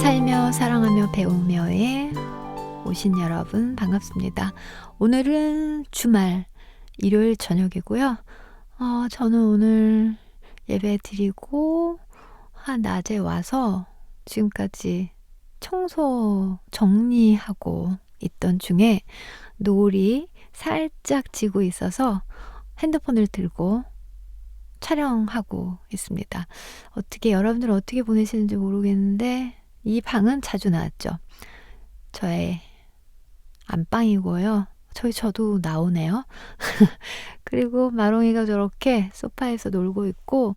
살며 사랑하며 배우며에 오신 여러분 반갑습니다. 오늘은 주말 일요일 저녁이고요. 저는 오늘 예배 드리고 낮에 와서 지금까지 청소 정리하고 있던 중에 노을이 살짝 지고 있어서 핸드폰을 들고 촬영하고 있습니다. 여러분들은 어떻게 보내시는지 모르겠는데 이 방은 자주 나왔죠. 저의 안방이고요. 저도 나오네요. 그리고 마롱이가 저렇게 소파에서 놀고 있고,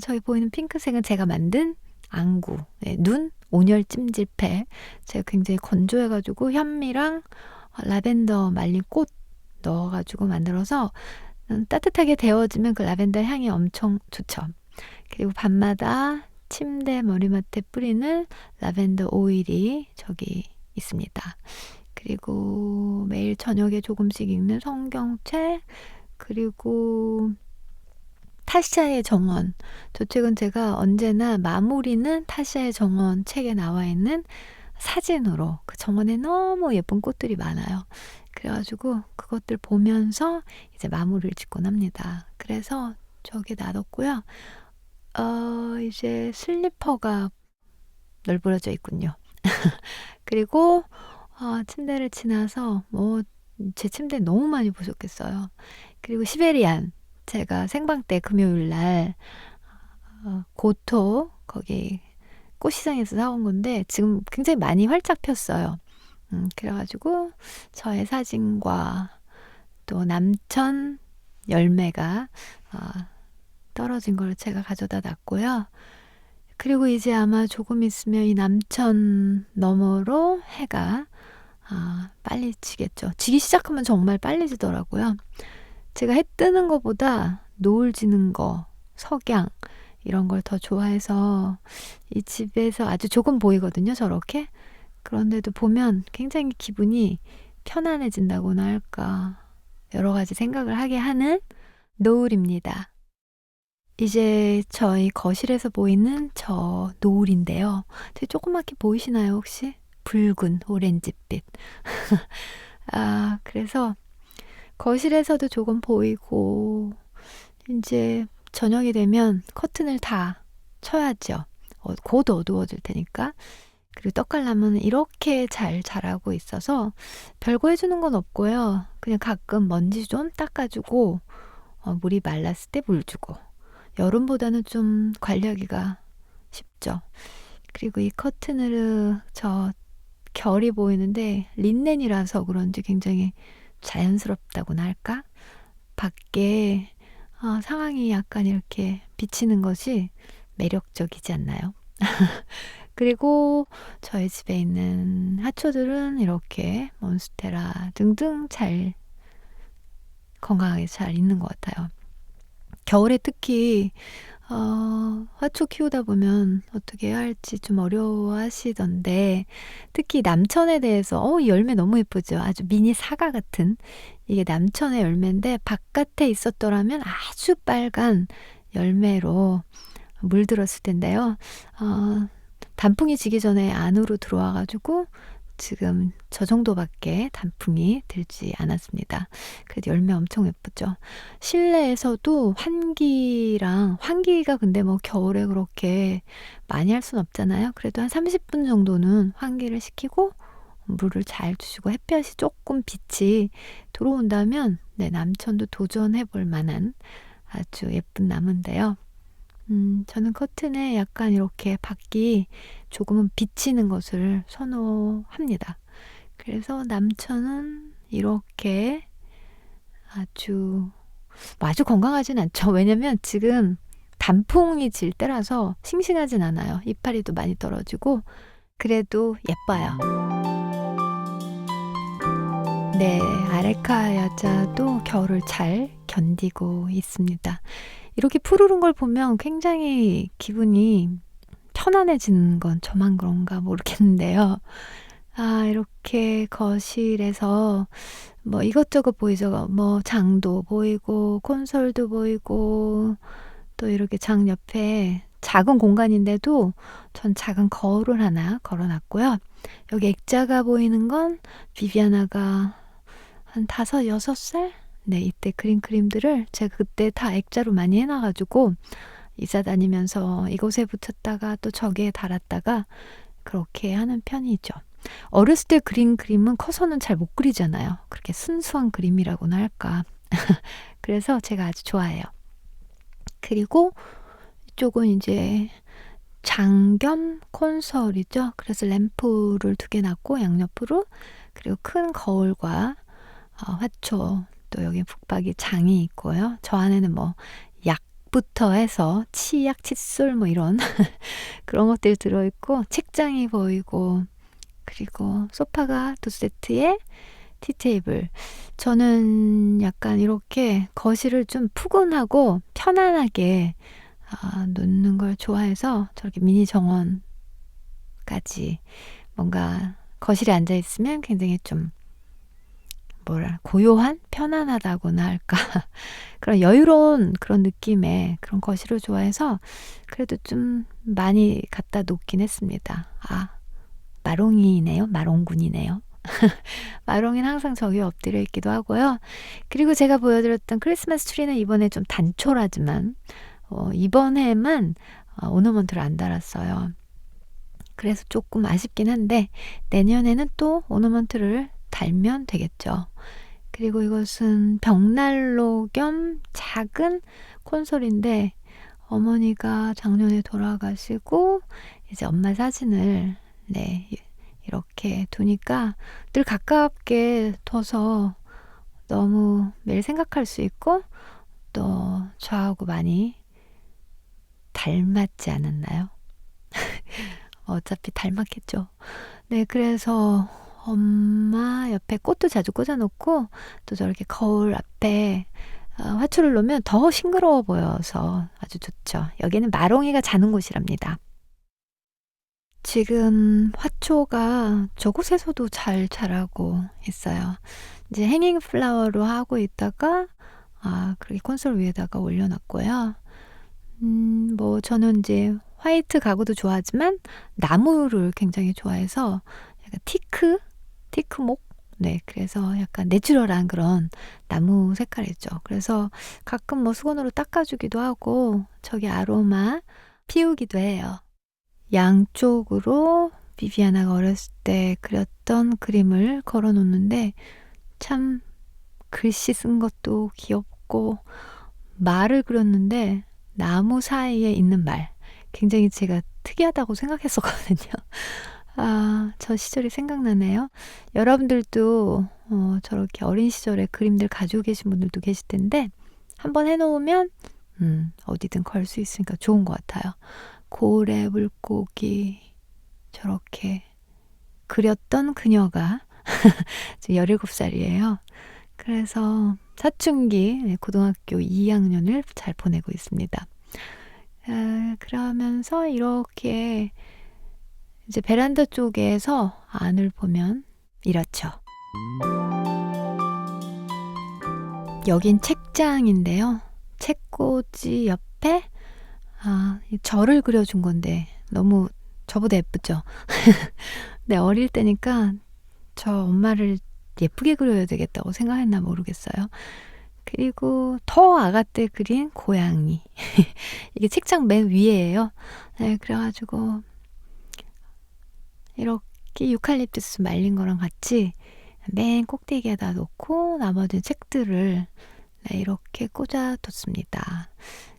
저기 보이는 핑크색은 제가 만든 안구, 눈 온열 찜질팩. 제가 굉장히 건조해가지고 현미랑 라벤더 말린 꽃 넣어가지고 만들어서 따뜻하게 데워지면 그 라벤더 향이 엄청 좋죠. 그리고 밤마다 침대 머리맡에 뿌리는 라벤더 오일이 저기 있습니다. 그리고 매일 저녁에 조금씩 읽는 성경책, 그리고 타시아의 정원. 저 책은 제가 언제나 마무리는 타시아의 정원 책에 나와 있는 사진으로, 그 정원에 너무 예쁜 꽃들이 많아요. 그래가지고 그것들 보면서 이제 마무리를 짓곤 합니다. 그래서 저기 놔뒀고요. 이제 슬리퍼가 널브러져 있군요. 그리고 침대를 지나서 제 침대 너무 많이 보셨겠어요. 그리고 시베리안, 제가 생방 때 금요일 날 고토 거기 꽃시장에서 사온 건데 지금 굉장히 많이 활짝 폈어요. 그래가지고 저의 사진과 또 남천 열매가 떨어진 걸 제가 가져다 놨고요. 그리고 이제 아마 조금 있으면 이 남천 너머로 해가 빨리 지겠죠. 지기 시작하면 정말 빨리 지더라고요. 제가 해 뜨는 것보다 노을 지는 거, 석양 이런 걸 더 좋아해서 이 집에서 아주 조금 보이거든요, 저렇게. 그런데도 보면 굉장히 기분이 편안해진다고나 할까, 여러 가지 생각을 하게 하는 노을입니다. 이제 저희 거실에서 보이는 저 노을인데요. 되게 조그맣게 보이시나요, 혹시? 붉은 오렌지빛. 그래서 거실에서도 조금 보이고, 이제 저녁이 되면 커튼을 다 쳐야죠. 곧 어두워질 테니까. 그리고 떡갈나무는 이렇게 잘 자라고 있어서 별거 해주는 건 없고요. 그냥 가끔 먼지 좀 닦아주고, 물이 말랐을 때 물 주고. 여름보다는 좀 관리하기가 쉽죠. 그리고 이 커튼으로 저 결이 보이는데 린넨이라서 그런지 굉장히 자연스럽다고나 할까? 밖에 상황이 약간 이렇게 비치는 것이 매력적이지 않나요? 그리고 저희 집에 있는 하초들은 이렇게 몬스테라 등등 건강하게 잘 있는 것 같아요. 겨울에 특히 화초 키우다 보면 어떻게 해야 할지 좀 어려워하시던데, 특히 남천에 대해서 이 열매 너무 예쁘죠. 아주 미니 사과 같은, 이게 남천의 열매인데 바깥에 있었더라면 아주 빨간 열매로 물들었을 텐데요. 단풍이 지기 전에 안으로 들어와가지고 지금 저 정도밖에 단풍이 들지 않았습니다. 그래도 열매 엄청 예쁘죠. 실내에서도 환기가 근데 겨울에 그렇게 많이 할 순 없잖아요. 그래도 한 30분 정도는 환기를 시키고 물을 잘 주시고, 햇볕이 조금 빛이 들어온다면 남천도 도전해 볼 만한 아주 예쁜 나무인데요. 저는 커튼에 약간 이렇게 밖이 조금은 비치는 것을 선호합니다. 그래서 남천은 이렇게 아주 건강하진 않죠. 왜냐면 지금 단풍이 질 때라서 싱싱하진 않아요. 이파리도 많이 떨어지고. 그래도 예뻐요. 네, 아레카 야자도 겨울을 잘 견디고 있습니다. 이렇게 푸르른 걸 보면 굉장히 기분이 편안해지는 건 저만 그런가 모르겠는데요. 이렇게 거실에서 이것저것 보이죠. 장도 보이고 콘솔도 보이고 또 또 이렇게 장 옆에 작은 공간인데도 전 작은 거울을 하나 걸어 놨고요. 여기 액자가 보이는 건 비비아나가 한 5, 6살? 네, 이때 그린 그림들을 제가 그때 다 액자로 많이 해 놔 가지고 이사 다니면서 이곳에 붙였다가 또 저기에 달았다가 그렇게 하는 편이죠. 어렸을 때 그린 그림은 커서는 잘 못 그리잖아요. 그렇게 순수한 그림이라고나 할까. 그래서 제가 아주 좋아해요. 그리고 이쪽은 이제 장겸 콘솔이죠. 그래서 램프를 2개 놨고 양옆으로, 그리고 큰 거울과 화초, 또 여기 북박이 장이 있고요. 저 안에는 뭐 약부터 해서 치약, 칫솔 뭐 이런 그런 것들이 들어있고, 책장이 보이고, 그리고 소파가 2세트에 티테이블. 저는 약간 이렇게 거실을 좀 푸근하고 편안하게 놓는 걸 좋아해서 저렇게 미니 정원까지, 뭔가 거실에 앉아 있으면 굉장히 좀 고요한? 편안하다고나 할까? 그런 여유로운 그런 느낌의 그런 거실을 좋아해서 그래도 좀 많이 갖다 놓긴 했습니다. 마롱이네요. 마롱군이네요. 마롱이는 항상 저기 엎드려 있기도 하고요. 그리고 제가 보여드렸던 크리스마스 트리는 이번에 좀 단촐하지만 이번 해만 오너먼트를 안 달았어요. 그래서 조금 아쉽긴 한데 내년에는 또 오너먼트를 달면 되겠죠. 그리고 이것은 벽난로 겸 작은 콘솔인데, 어머니가 작년에 돌아가시고 이제 엄마 사진을 이렇게 두니까 늘 가깝게 둬서 너무 매일 생각할 수 있고, 또 저하고 많이 닮았지 않았나요? 어차피 닮았겠죠. 네, 그래서 엄마 옆에 꽃도 자주 꽂아놓고, 또 저렇게 거울 앞에 화초를 놓으면 더 싱그러워 보여서 아주 좋죠. 여기는 마롱이가 자는 곳이랍니다. 지금 화초가 저곳에서도 잘 자라고 있어요. 이제 행잉 플라워로 하고 있다가 그렇게 콘솔 위에다가 올려놨고요. 뭐 저는 이제 화이트 가구도 좋아하지만 나무를 굉장히 좋아해서 약간 티크목? 네, 그래서 약간 내추럴한 그런 나무 색깔이죠. 그래서 가끔 뭐 수건으로 닦아주기도 하고 저기 아로마 피우기도 해요. 양쪽으로 비비아나가 어렸을 때 그렸던 그림을 걸어 놓는데, 참 글씨 쓴 것도 귀엽고, 말을 그렸는데 나무 사이에 있는 말, 굉장히 제가 특이하다고 생각했었거든요. 저 시절이 생각나네요. 여러분들도 저렇게 어린 시절에 그림들 가지고 계신 분들도 계실 텐데 한번 해놓으면 어디든 걸 수 있으니까 좋은 것 같아요. 고래 물고기 저렇게 그렸던 그녀가 지금 17살이에요. 그래서 사춘기 고등학교 2학년을 잘 보내고 있습니다. 그러면서 이렇게 이제 베란다 쪽에서 안을 보면 이렇죠. 여긴 책장인데요. 책꽂이 옆에 절을 그려준 건데 너무 저보다 예쁘죠? 네, 어릴 때니까 저 엄마를 예쁘게 그려야 되겠다고 생각했나 모르겠어요. 그리고 더 아가 때 그린 고양이. 이게 책장 맨 위에예요. 네, 그래가지고 이렇게 유칼립투스 말린 거랑 같이 맨 꼭대기에다 놓고 나머지 책들을 이렇게 꽂아뒀습니다.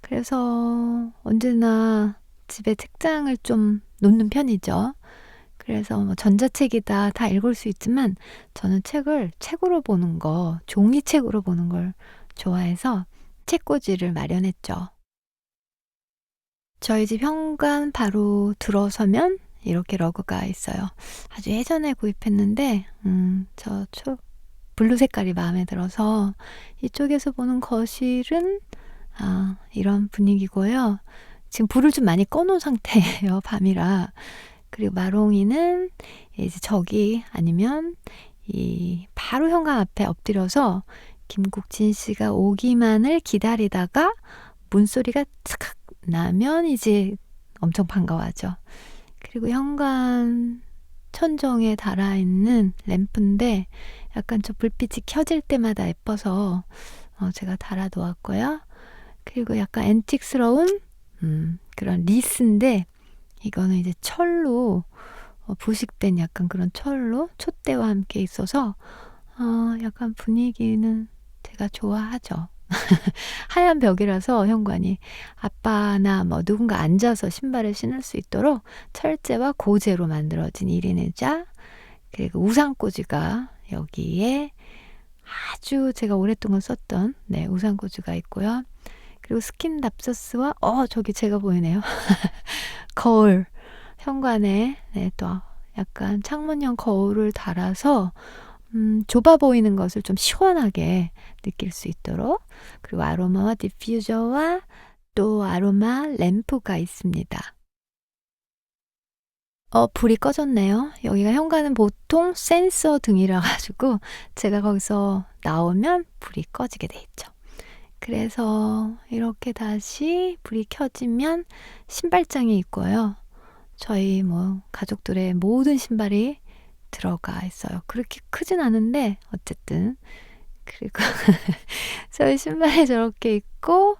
그래서 언제나 집에 책장을 좀 놓는 편이죠. 그래서 뭐 전자책이다 다 읽을 수 있지만 저는 책을 책으로 보는 거, 종이책으로 보는 걸 좋아해서 책꽂이를 마련했죠. 저희 집 현관 바로 들어서면 이렇게 러그가 있어요. 아주 예전에 구입했는데 블루 색깔이 마음에 들어서 이쪽에서 보는 거실은 이런 분위기고요. 지금 불을 좀 많이 꺼놓은 상태예요. 밤이라. 그리고 마롱이는 이제 저기 아니면 이 바로 현관 앞에 엎드려서 김국진 씨가 오기만을 기다리다가 문소리가 착 나면 이제 엄청 반가워하죠. 그리고 현관 천정에 달아있는 램프인데 약간 저 불빛이 켜질 때마다 예뻐서 제가 달아 놓았고요. 그리고 약간 앤틱스러운 그런 리스인데 이거는 이제 철로 부식된 약간 그런 철로 촛대와 함께 있어서 약간 분위기는 제가 좋아하죠. 하얀 벽이라서 현관이 아빠나 뭐 누군가 앉아서 신발을 신을 수 있도록 철제와 고제로 만들어진 1인 의자, 그리고 우산꽂이가 여기에 아주 제가 오랫동안 썼던 우산꽂이가 있고요. 그리고 스킨 답서스와 저기 제가 보이네요. 거울, 현관에 또 약간 창문형 거울을 달아서 좁아 보이는 것을 좀 시원하게 느낄 수 있도록, 그리고 아로마와 디퓨저와 또 아로마 램프가 있습니다. 불이 꺼졌네요. 여기가 현관은 보통 센서 등이라 가지고 제가 거기서 나오면 불이 꺼지게 돼 있죠. 그래서 이렇게 다시 불이 켜지면 신발장이 있고요. 저희 가족들의 모든 신발이 들어가 있어요. 그렇게 크진 않은데 어쨌든. 그리고 저희 신발이 저렇게 있고,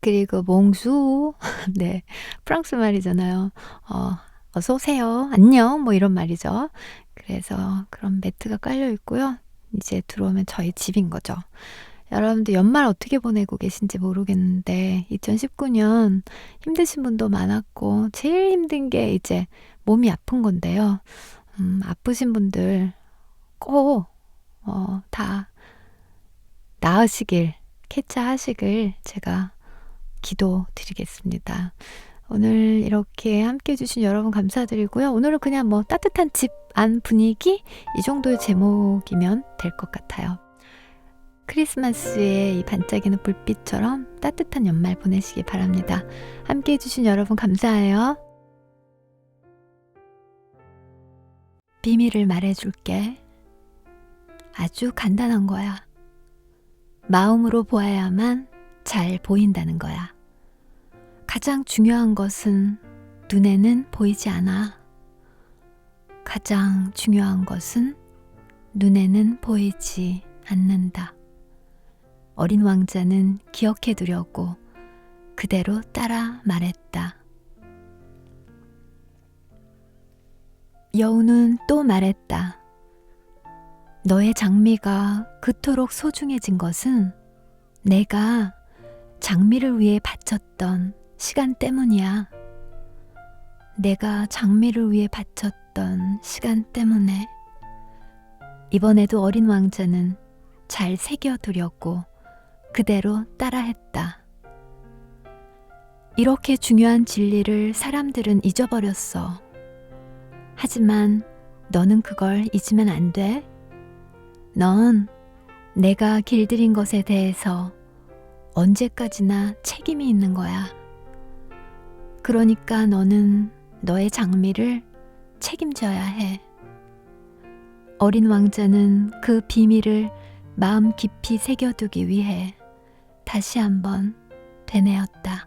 그리고 몽수 네, 프랑스 말이잖아요. 어서 오세요, 안녕, 뭐 이런 말이죠. 그래서 그런 매트가 깔려 있고요. 이제 들어오면 저희 집인 거죠. 여러분들 연말 어떻게 보내고 계신지 모르겠는데 2019년 힘드신 분도 많았고 제일 힘든 게 이제 몸이 아픈 건데요. 아프신 분들 꼭 다 나으시길, 쾌차하시길 제가 기도드리겠습니다. 오늘 이렇게 함께 해주신 여러분 감사드리고요. 오늘은 그냥 따뜻한 집 안 분위기 이 정도의 제목이면 될 것 같아요. 크리스마스의 이 반짝이는 불빛처럼 따뜻한 연말 보내시기 바랍니다. 함께 해주신 여러분 감사해요. 비밀을 말해줄게. 아주 간단한 거야. 마음으로 보아야만 잘 보인다는 거야. 가장 중요한 것은 눈에는 보이지 않아. 가장 중요한 것은 눈에는 보이지 않는다. 어린 왕자는 기억해 두려고 그대로 따라 말했다. 여우는 또 말했다. 너의 장미가 그토록 소중해진 것은 내가 장미를 위해 바쳤던 시간 때문이야. 내가 장미를 위해 바쳤던 시간 때문에. 이번에도 어린 왕자는 잘 새겨두려고 그대로 따라했다. 이렇게 중요한 진리를 사람들은 잊어버렸어. 하지만 너는 그걸 잊으면 안 돼. 넌 내가 길들인 것에 대해서 언제까지나 책임이 있는 거야. 그러니까 너는 너의 장미를 책임져야 해. 어린 왕자는 그 비밀을 마음 깊이 새겨두기 위해 다시 한번 되뇌었다.